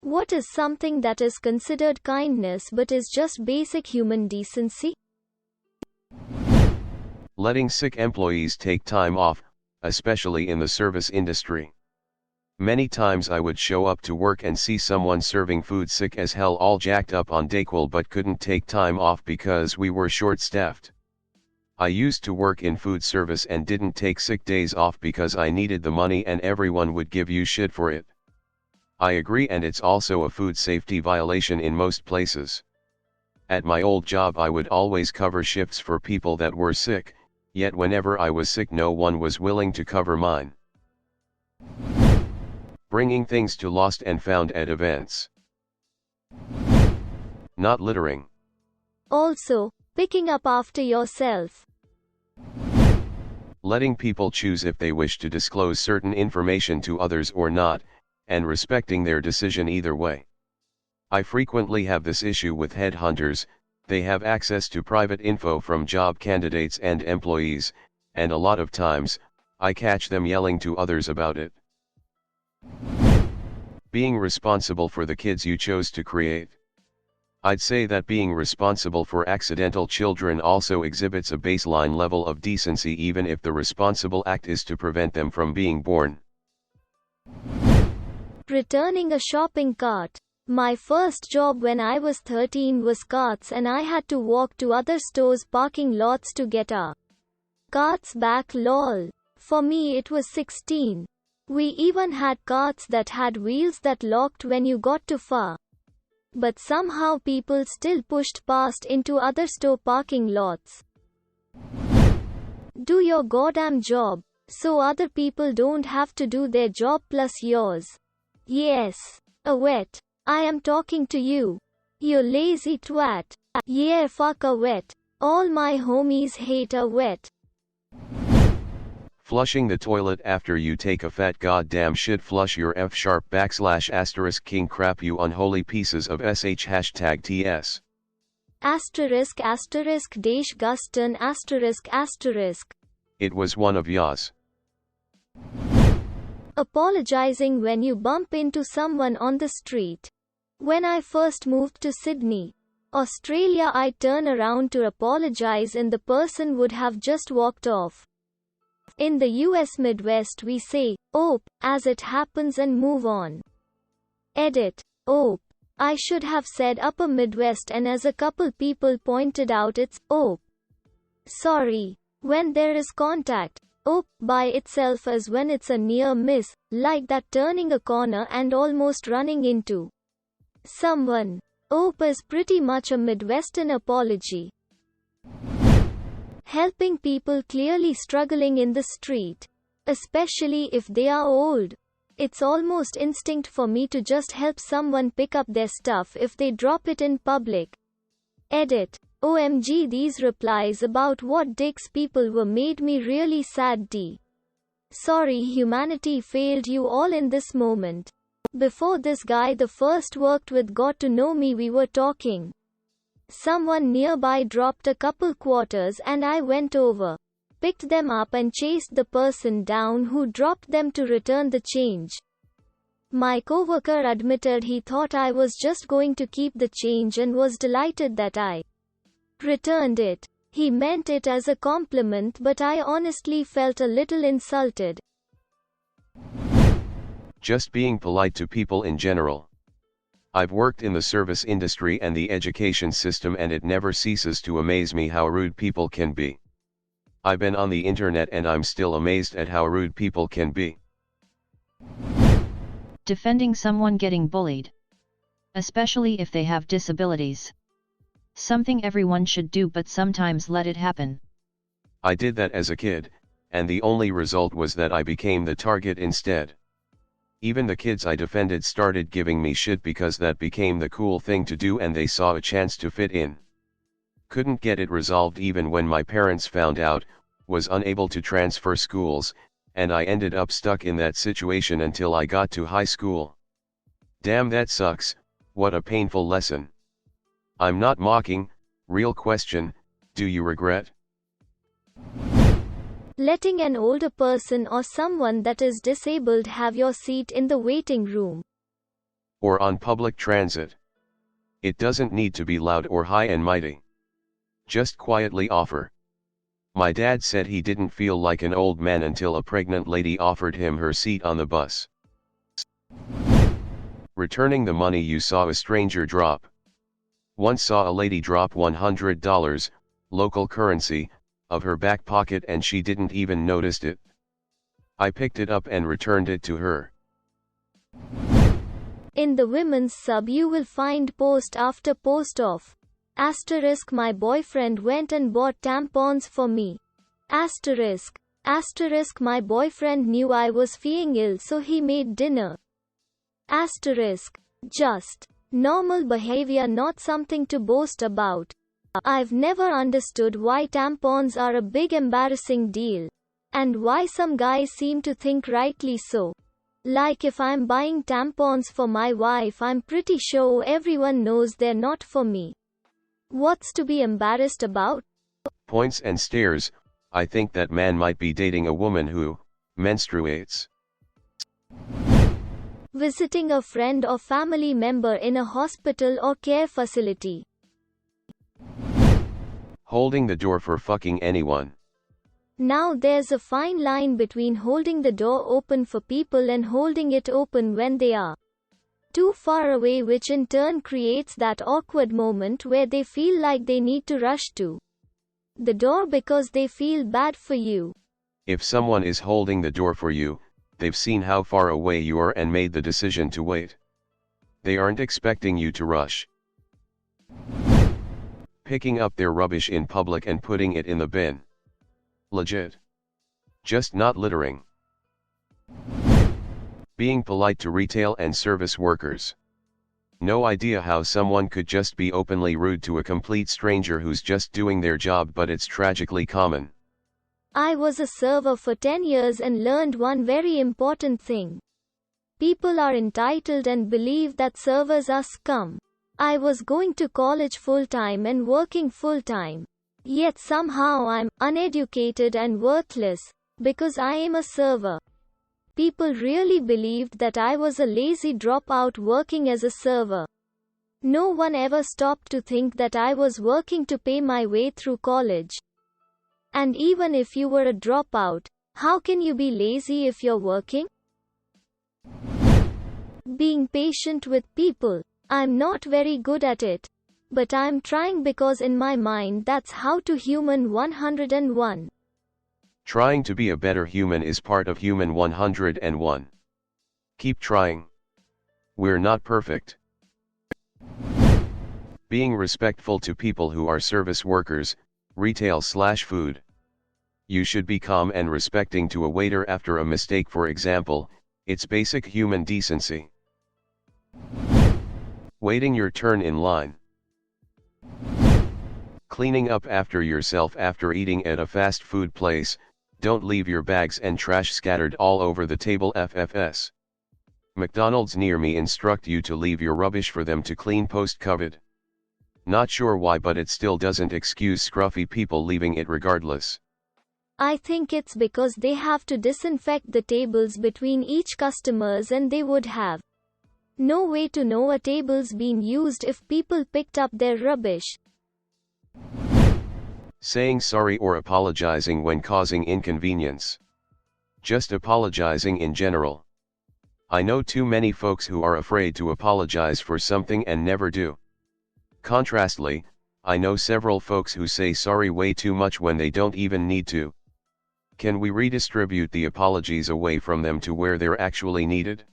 What is something that is considered kindness but is just basic human decency? Letting sick employees take time off, especially in the service industry. Many times I would show up to work and see someone serving food sick as hell, all jacked up on Dayquil, but couldn't take time off because we were short-staffed. I used to work in food service and didn't take sick days off because I needed the money and everyone would give you shit for it. I agree, and it's also a food safety violation in most places. At my old job I would always cover shifts for people that were sick, yet whenever I was sick no one was willing to cover mine. Bringing things to lost and found at events. Not littering. Also, picking up after yourself. Letting people choose if they wish to disclose certain information to others or not, and respecting their decision either way. I frequently have this issue with headhunters. They have access to private info from job candidates and employees, and a lot of times, I catch them yelling to others about it. Being responsible for the kids you chose to create. I'd say that being responsible for accidental children also exhibits a baseline level of decency, even if the responsible act is to prevent them from being born. Returning a shopping cart. My first job when I was 13 was carts, and I had to walk to other stores' parking lots to get our carts back. Lol. For me it was 16. We even had carts that had wheels that locked when you got too far. But somehow people still pushed past into other store parking lots. Do your goddamn job, so other people don't have to do their job plus yours. Yes. A wet. I am talking to you. You lazy twat. Yeah, fuck a wet. All my homies hate a wet. Flushing the toilet after you take a fat goddamn shit. Flush your F#\* king crap, you unholy pieces of sh #TS. *** dash Guston ***. It was one of yours. Apologizing when you bump into someone on the street. When I first moved to Sydney, Australia, I'd turn around to apologize and the person would have just walked off. In the US Midwest we say, "Oop," as it happens and move on. Edit. Oop. I should have said Upper Midwest, and as a couple people pointed out, it's oop. Sorry. When there is contact, oop by itself is when it's a near miss, like that turning a corner and almost running into someone. Oop is pretty much a Midwestern apology. Helping people clearly struggling in the street, especially if they are old. It's almost instinct for me to just help someone pick up their stuff if they drop it in public. Edit. OMG, these replies about what dicks people were made me really sad. Sorry, humanity failed you all in this moment. Before this guy the first worked with got to know me, we were talking. Someone nearby dropped a couple quarters and I went over, picked them up and chased the person down who dropped them to return the change. My coworker admitted he thought I was just going to keep the change and was delighted that I returned it. He meant it as a compliment, but I honestly felt a little insulted. Just being polite to people in general. I've worked in the service industry and the education system, and it never ceases to amaze me how rude people can be. I've been on the internet and I'm still amazed at how rude people can be. Defending someone getting bullied. Especially if they have disabilities. Something everyone should do, but sometimes let it happen. I did that as a kid, and the only result was that I became the target instead. Even the kids I defended started giving me shit because that became the cool thing to do and they saw a chance to fit in. Couldn't get it resolved even when my parents found out, was unable to transfer schools, and I ended up stuck in that situation until I got to high school. Damn, that sucks. What a painful lesson. I'm not mocking. Real question, do you regret? Letting an older person or someone that is disabled have your seat in the waiting room. Or on public transit. It doesn't need to be loud or high and mighty. Just quietly offer. My dad said he didn't feel like an old man until a pregnant lady offered him her seat on the bus. Returning the money you saw a stranger drop. Once saw a lady drop $100, local currency, of her back pocket and she didn't even notice it. I picked it up and returned it to her. In the women's sub you will find post after post of * my boyfriend went and bought tampons for me. * my boyfriend knew I was feeling ill so he made dinner. * just normal behavior, not something to boast about. I've never understood why tampons are a big embarrassing deal. And why some guys seem to think rightly so. Like if I'm buying tampons for my wife, I'm pretty sure everyone knows they're not for me. What's to be embarrassed about? Points and stares. I think that man might be dating a woman who menstruates. Visiting a friend or family member in a hospital or care facility. Holding the door for fucking anyone. Now there's a fine line between holding the door open for people and holding it open when they are too far away, which in turn creates that awkward moment where they feel like they need to rush to the door because they feel bad for you. If someone is holding the door for you, they've seen how far away you are and made the decision to wait. They aren't expecting you to rush. Picking up their rubbish in public and putting it in the bin. Legit. Just not littering. Being polite to retail and service workers. No idea how someone could just be openly rude to a complete stranger who's just doing their job, but it's tragically common. I was a server for 10 years and learned one very important thing. People are entitled and believe that servers are scum. I was going to college full-time and working full-time. Yet somehow I'm uneducated and worthless, because I am a server. People really believed that I was a lazy dropout working as a server. No one ever stopped to think that I was working to pay my way through college. And even if you were a dropout, how can you be lazy if you're working? Being patient with people. I'm not very good at it. But I'm trying because in my mind that's how to human 101. Trying to be a better human is part of human 101. Keep trying. We're not perfect. Being respectful to people who are service workers, retail/food. You should be calm and respecting to a waiter after a mistake, for example. It's basic human decency. Waiting your turn in line. Cleaning up after yourself after eating at a fast food place. Don't leave your bags and trash scattered all over the table. FFS. McDonald's near me instruct you to leave your rubbish for them to clean post-COVID. Not sure why, but it still doesn't excuse scruffy people leaving it regardless. I think it's because they have to disinfect the tables between each customers and they would have no way to know a table's been used if people picked up their rubbish. Saying sorry or apologizing when causing inconvenience. Just apologizing in general. I know too many folks who are afraid to apologize for something and never do. Contrastly, I know several folks who say sorry way too much when they don't even need to. Can we redistribute the apologies away from them to where they're actually needed?